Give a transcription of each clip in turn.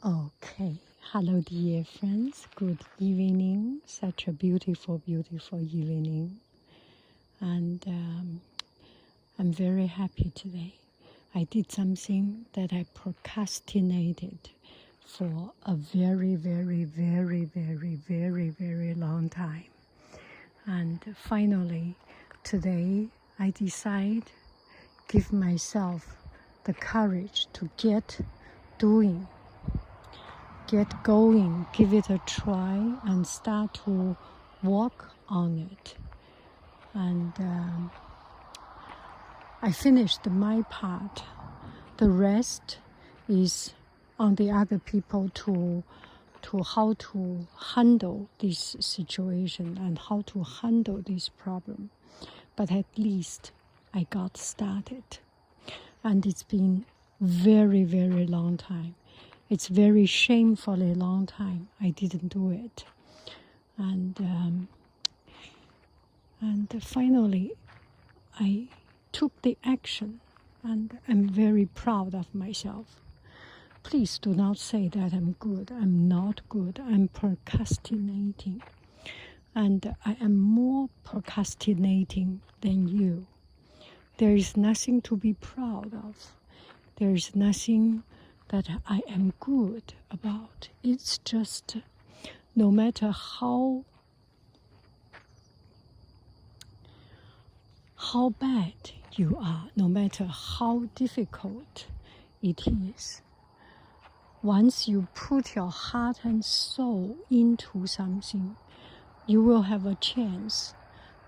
Okay, hello dear friends, good evening, such a beautiful, beautiful evening. And I'm very happy today. I did something that I procrastinated for a very, very, very, very, very, very long time. And finally, today I decide, give myself the courage to get doing. Get going, give it a try, and start to work on it. And I finished my part. The rest is on the other people to how to handle this situation and how to handle this problem. But at least I got started. And it's been very, very long time. It's very shamefully long time I didn't do it. And finally I took the action, and I'm very proud of myself. Please do not say that I'm good. I'm not good. I'm procrastinating. And I am more procrastinating than you. There is nothing to be proud of. There is nothing that I am good about. It's just no matter how bad you are, no matter how difficult it is, once you put your heart and soul into something, you will have a chance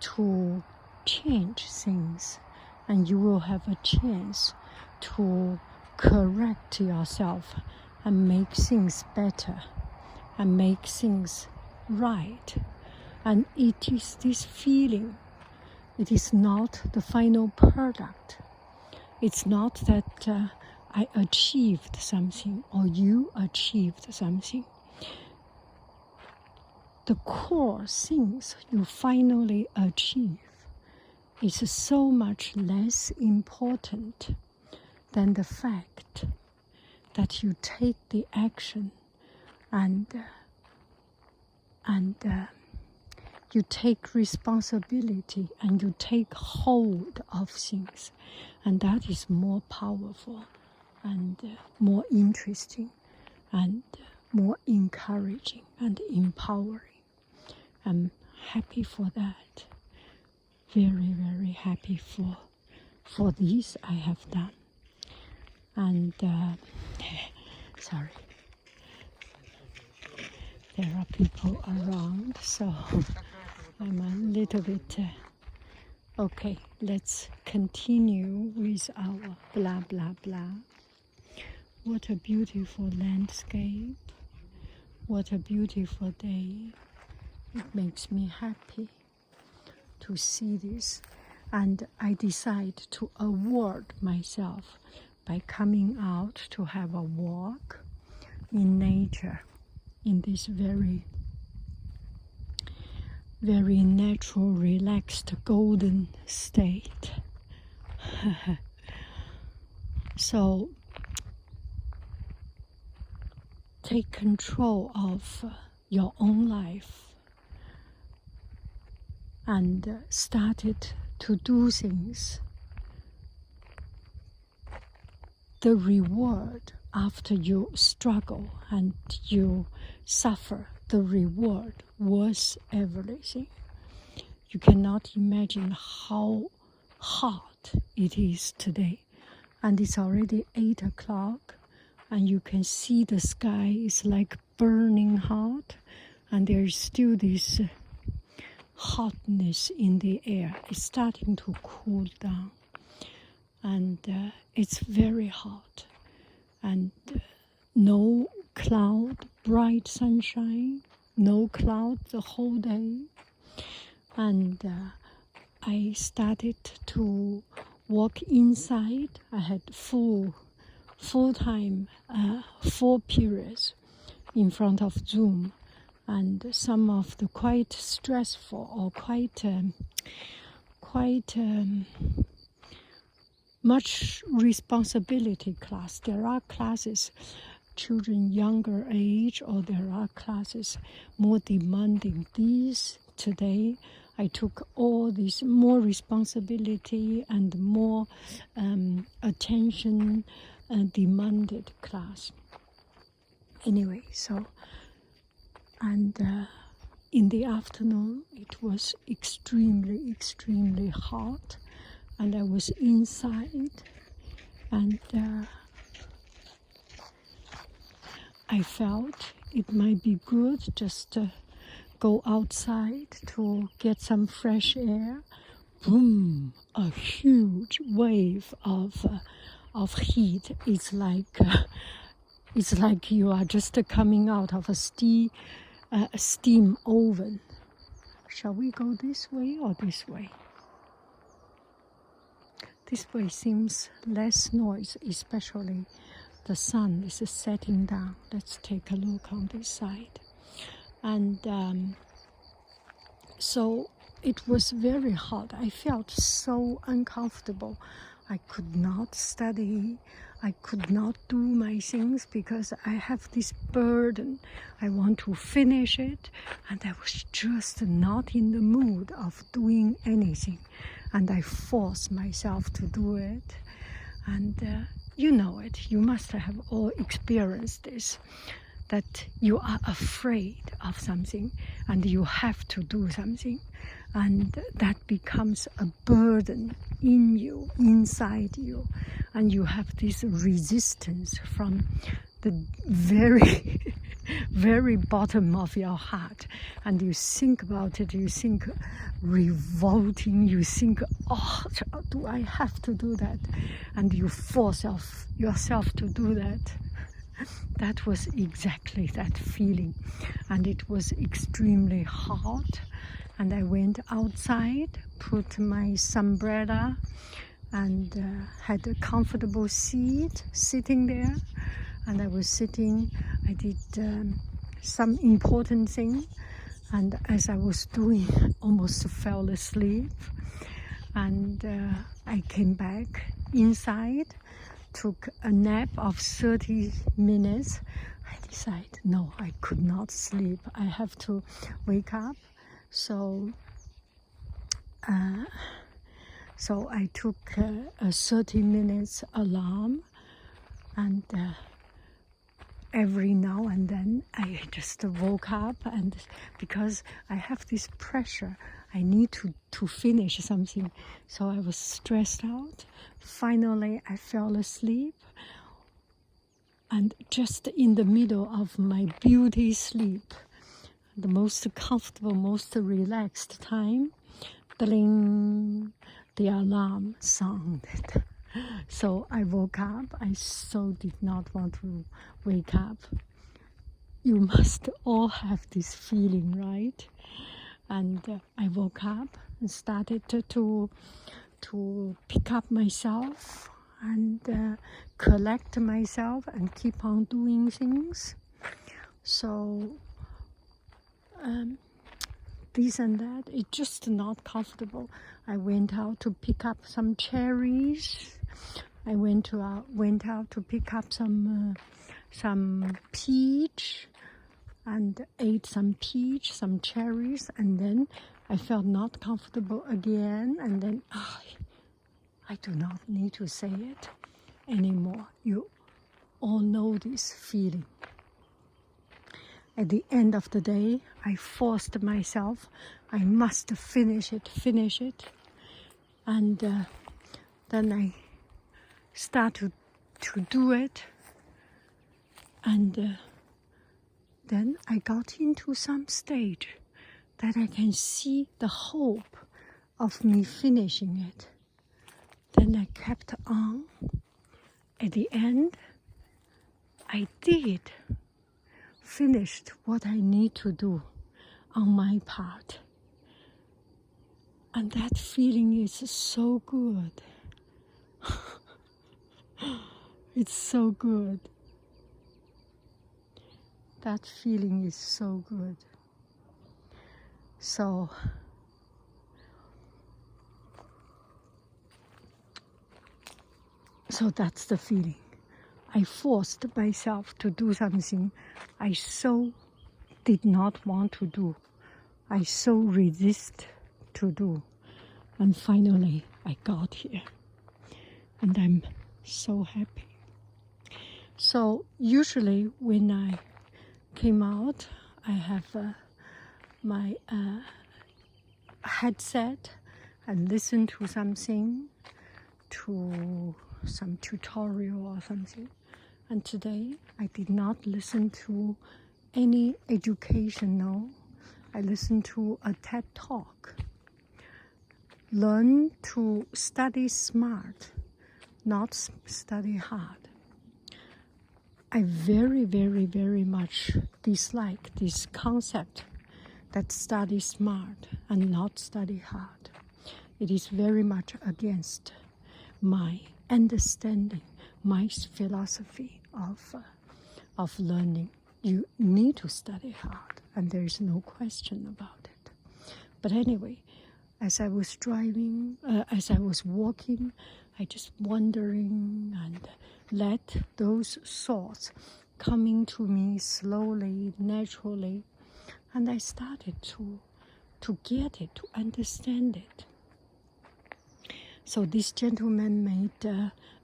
to change things, and you will have a chance to correct yourself and make things better and make things right. And it is this feeling. It is not the final product. It's not that I achieved something or you achieved something. The core things you finally achieve is so much less important than the fact that you take the action and you take responsibility and you take hold of things. And that is more powerful and more interesting and more encouraging and empowering. I'm happy for that. Very, very happy for this I have done. And sorry, there are people around, so I'm a little bit okay. Let's continue with our blah blah blah. What a beautiful landscape, what a beautiful day. It makes me happy to see this, and I decide to award myself by coming out to have a walk in nature in this very, very natural, relaxed, golden state. So take control of your own life and started to do things. The reward after you struggle and you suffer, the reward was everything. You cannot imagine how hot it is today. And it's already 8 o'clock, and you can see the sky is like burning hot, and there is still this hotness in the air. It's starting to cool down. And it's very hot, and no cloud, bright sunshine, no cloud the whole day. And I started to walk inside. I had full time, 4 periods in front of Zoom, and some of the quite stressful or quite much responsibility class. There are classes children younger age, or there are classes more demanding. These today, I took all this more responsibility and more attention demanded class. Anyway, so, and in the afternoon, it was extremely, extremely hot, and I was inside, and I felt it might be good just to go outside to get some fresh air. Boom! A huge wave of heat. It's like you are just coming out of a steam oven. Shall we go this way or this way? This way seems less noise, especially the sun is setting down. Let's take a look on this side. And so it was very hot. I felt so uncomfortable. I could not study. I could not do my things because I have this burden. I want to finish it, and I was just not in the mood of doing anything. And I forced myself to do it. And you know it. You must have all experienced this, that you are afraid of something and you have to do something, and that becomes a burden in you, inside you, and you have this resistance from the very very bottom of your heart, and you think about it, you think revolting, you think, oh, do I have to do that? And you force yourself to do that. That was exactly that feeling, and it was extremely hot, and I went outside, put my umbrella, and had a comfortable seat sitting there, and I was sitting. I did some important thing, and as I was doing, I almost fell asleep, and I came back inside, took a nap of 30 minutes. I decided, no, I could not sleep. I have to wake up. So I took a 30 minutes alarm, and every now and then I just woke up, and because I have this pressure, I need to finish something, so I was stressed out. Finally, I fell asleep, and just in the middle of my beauty sleep, the most comfortable, most relaxed time, ding, the alarm sounded. So I woke up. I so did not want to wake up. You must all have this feeling, right? And I woke up and started to pick up myself and collect myself and keep on doing things. So this and that, it's just not comfortable. I went out to pick up some cherries. I went out to pick up some peach, and ate some peach, some cherries, and then I felt not comfortable again, and then I do not need to say it anymore. You all know this feeling. At the end of the day, I forced myself. I must finish it. And then I started to do it. And then I got into some stage that I can see the hope of me finishing it. Then I kept on. At the end, I did finished what I need to do on my part. And that feeling is so good. It's so good. That feeling is so good. So that's the feeling. I forced myself to do something I so did not want to do. I so resist to do. And finally, I got here. And I'm so happy. So usually when I came out, I have my headset and listen to something, to some tutorial or something. And today I did not listen to any educational. I listened to a TED Talk. Learn to study smart, not study hard. I very, very, very much dislike this concept that study smart and not study hard. It is very much against my understanding, my philosophy of learning. You need to study hard, and there is no question about it. But anyway, as I was driving, as I was walking, I just wondering and let those thoughts coming to me slowly, naturally, and I started to get it, to understand it. So this gentleman made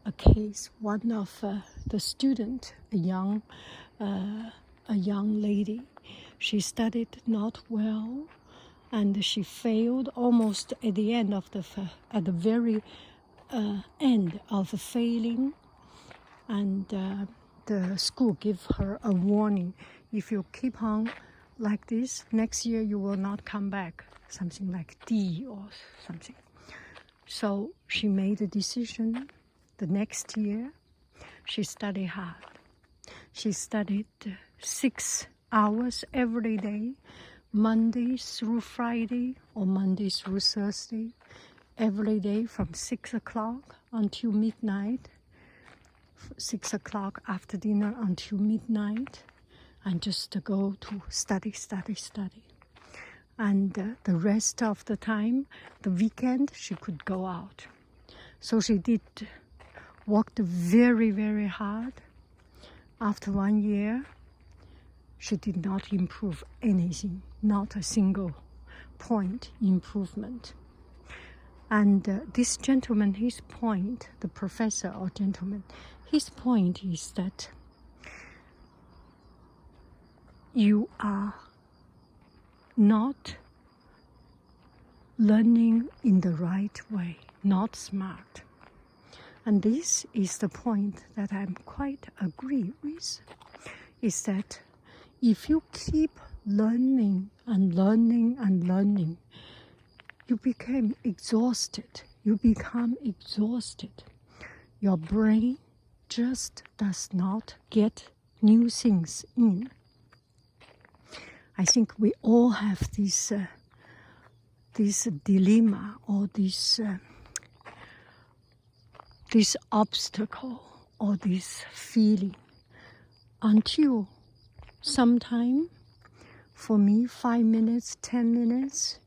a case. One of the student, a young lady, she studied not well, and she failed almost at the end of at the very end of failing, and the school gave her a warning: if you keep on like this, next year you will not come back, something like D or something. So she made a decision. The next year, she studied hard. She studied 6 hours every day, Monday through Friday or Monday through Thursday, every day from 6 o'clock until midnight, 6 o'clock after dinner until midnight, and just to go to study. And the rest of the time, the weekend, she could go out. So she worked very, very hard. After 1 year, she did not improve anything, not a single point improvement. And this gentleman, his point, the professor or gentleman, his point is that you are not learning in the right way, not smart. And this is the point that I'm quite agree with, is that if you keep learning and learning and learning, you become exhausted. Your brain just does not get new things in. I think we all have this dilemma or this obstacle or this feeling until sometime, for me, 5 minutes, 10 minutes,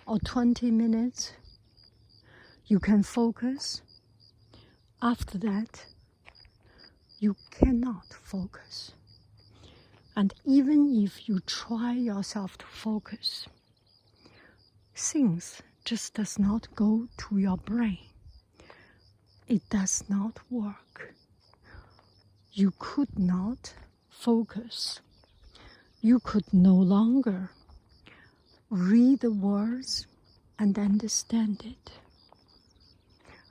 or 20 minutes, you can focus. After that, you cannot focus. And even if you try yourself to focus, things just does not go to your brain. It does not work. You could not focus. You could no longer read the words and understand it.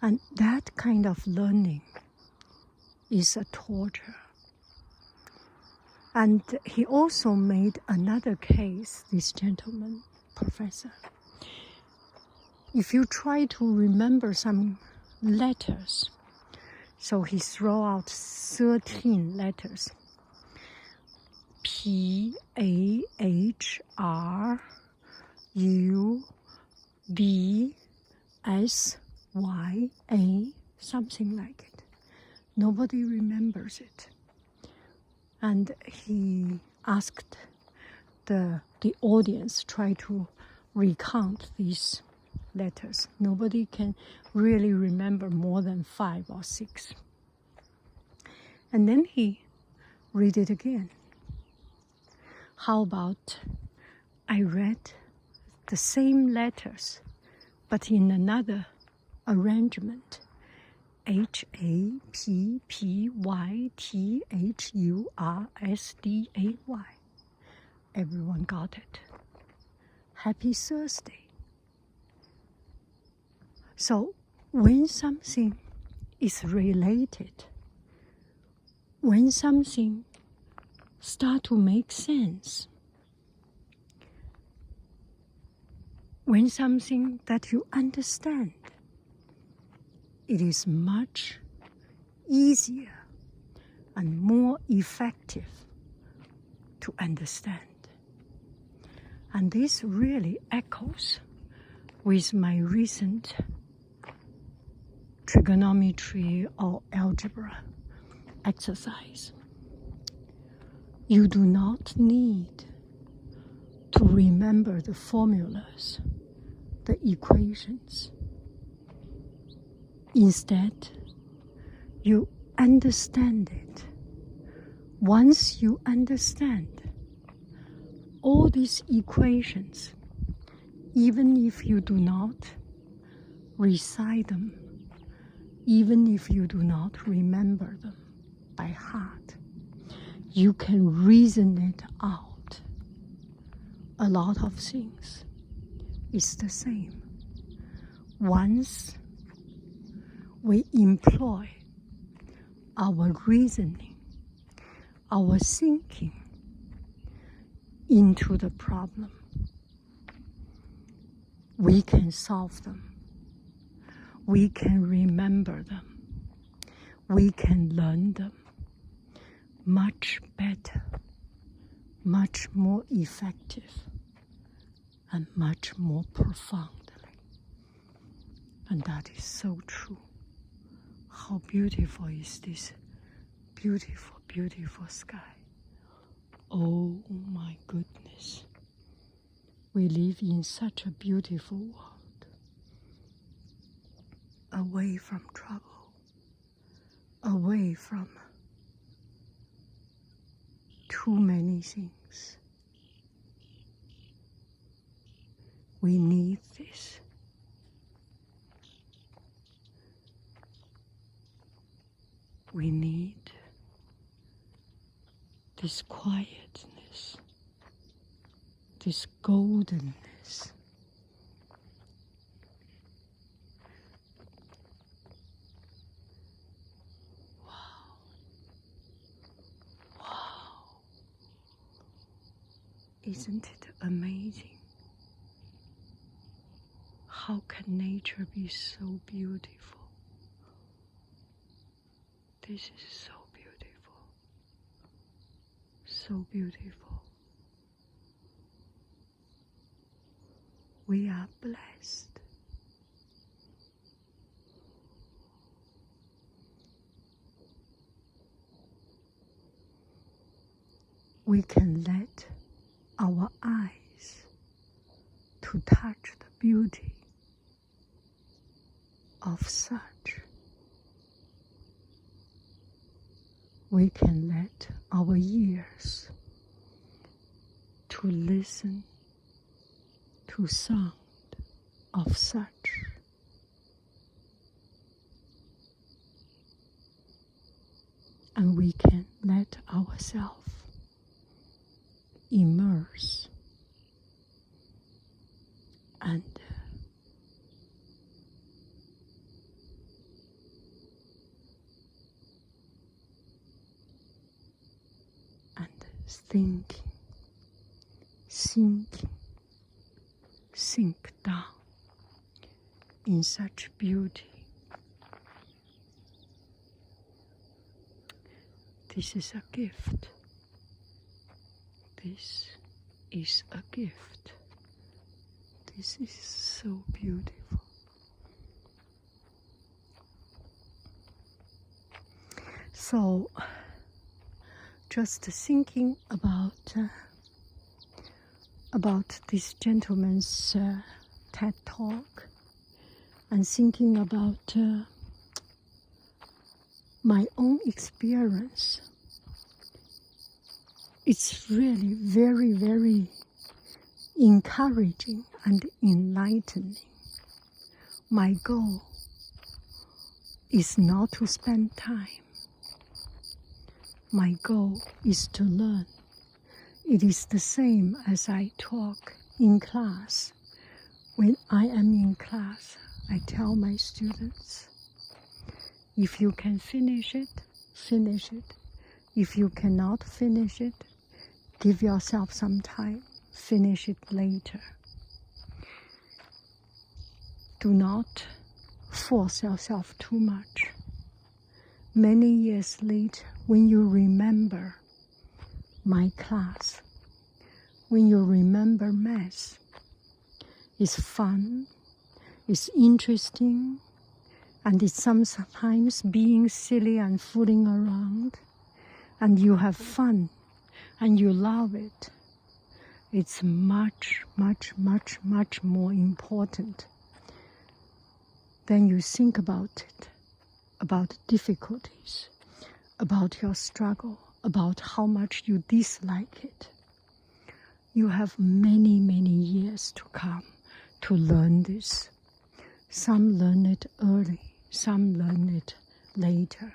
And that kind of learning is a torture. And he also made another case, this gentleman, professor. If you try to remember some letters, so he threw out 13 letters. P, A, H, R, U, B, S, Y, A, something like it. Nobody remembers it. And he asked the audience try to recount these letters. Nobody can really remember more than 5 or 6. And then he read it again. How about I read the same letters, but in another arrangement? HAPPYTHURSDAY. Everyone got it. Happy Thursday. So when something is related, when something starts to make sense, when something that you understand, it is much easier and more effective to understand. And this really echoes with my recent trigonometry or algebra exercise. You do not need to remember the formulas, the equations. Instead, you understand it. Once you understand all these equations, even if you do not recite them, even if you do not remember them by heart, you can reason it out. A lot of things is the same. Once we employ our reasoning, our thinking into the problem, we can solve them. We can remember them. We can learn them much better, much more effective, and much more profoundly. And that is so true. How beautiful is this beautiful, beautiful sky. Oh my goodness. We live in such a beautiful world, away from trouble, away from too many things. We need this. We need this quietness, this goldenness. Wow. Wow. Isn't it amazing? How can nature be so beautiful? This is so beautiful. So beautiful. We are blessed. We can let our eyes to touch the beauty of such. We can let our ears to listen to sound of such. And we can let ourselves immerse and thinking, sinking, sink down in such beauty. This is a gift. This is a gift. This is so beautiful. So, just thinking about this gentleman's TED talk, and thinking about my own experience, it's really very, very encouraging and enlightening. My goal is not to spend time. My goal is to learn. It is the same as I talk in class. When I am in class, I tell my students, if you can finish it, finish it. If you cannot finish it, give yourself some time, finish it later. Do not force yourself too much. Many years later, when you remember my class, when you remember math, it's fun, it's interesting, and it's sometimes being silly and fooling around, and you have fun, and you love it. It's much, much, much, much more important than you think about it, about difficulties, about your struggle, about how much you dislike it. You have many, many years to come to learn this. Some learn it early, some learn it later.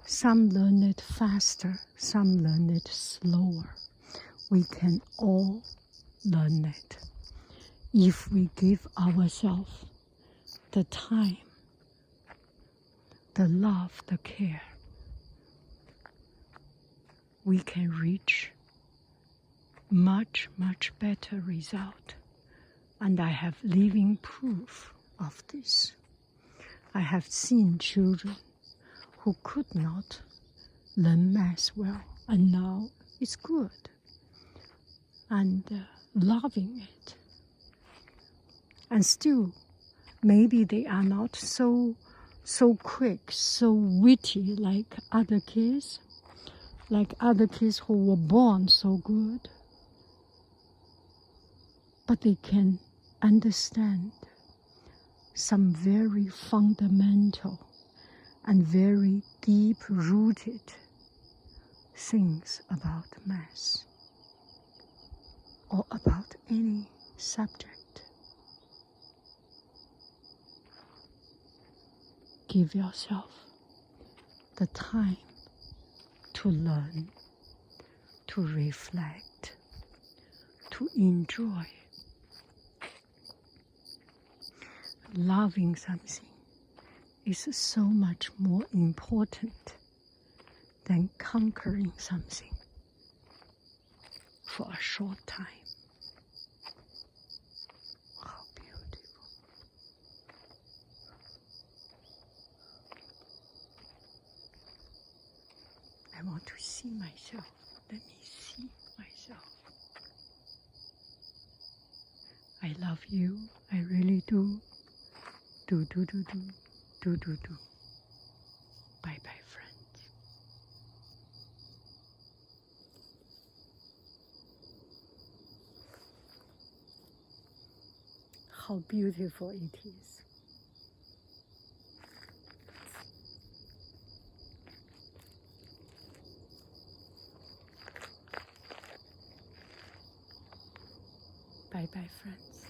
Some learn it faster, some learn it slower. We can all learn it if we give ourselves the time, the love, the care. We can reach much, much better result. And I have living proof of this. I have seen children who could not learn math well, and now it's good, and loving it. And still, maybe they are not so quick, so witty like other kids who were born so good. But they can understand some very fundamental and very deep-rooted things about math or about any subject. Give yourself the time to learn, to reflect, to enjoy. Loving something is so much more important than conquering something for a short time. How beautiful. I want to see myself. Let me see myself. I love you. I really do. Do. Bye-bye, friends. How beautiful it is. Bye-bye, friends.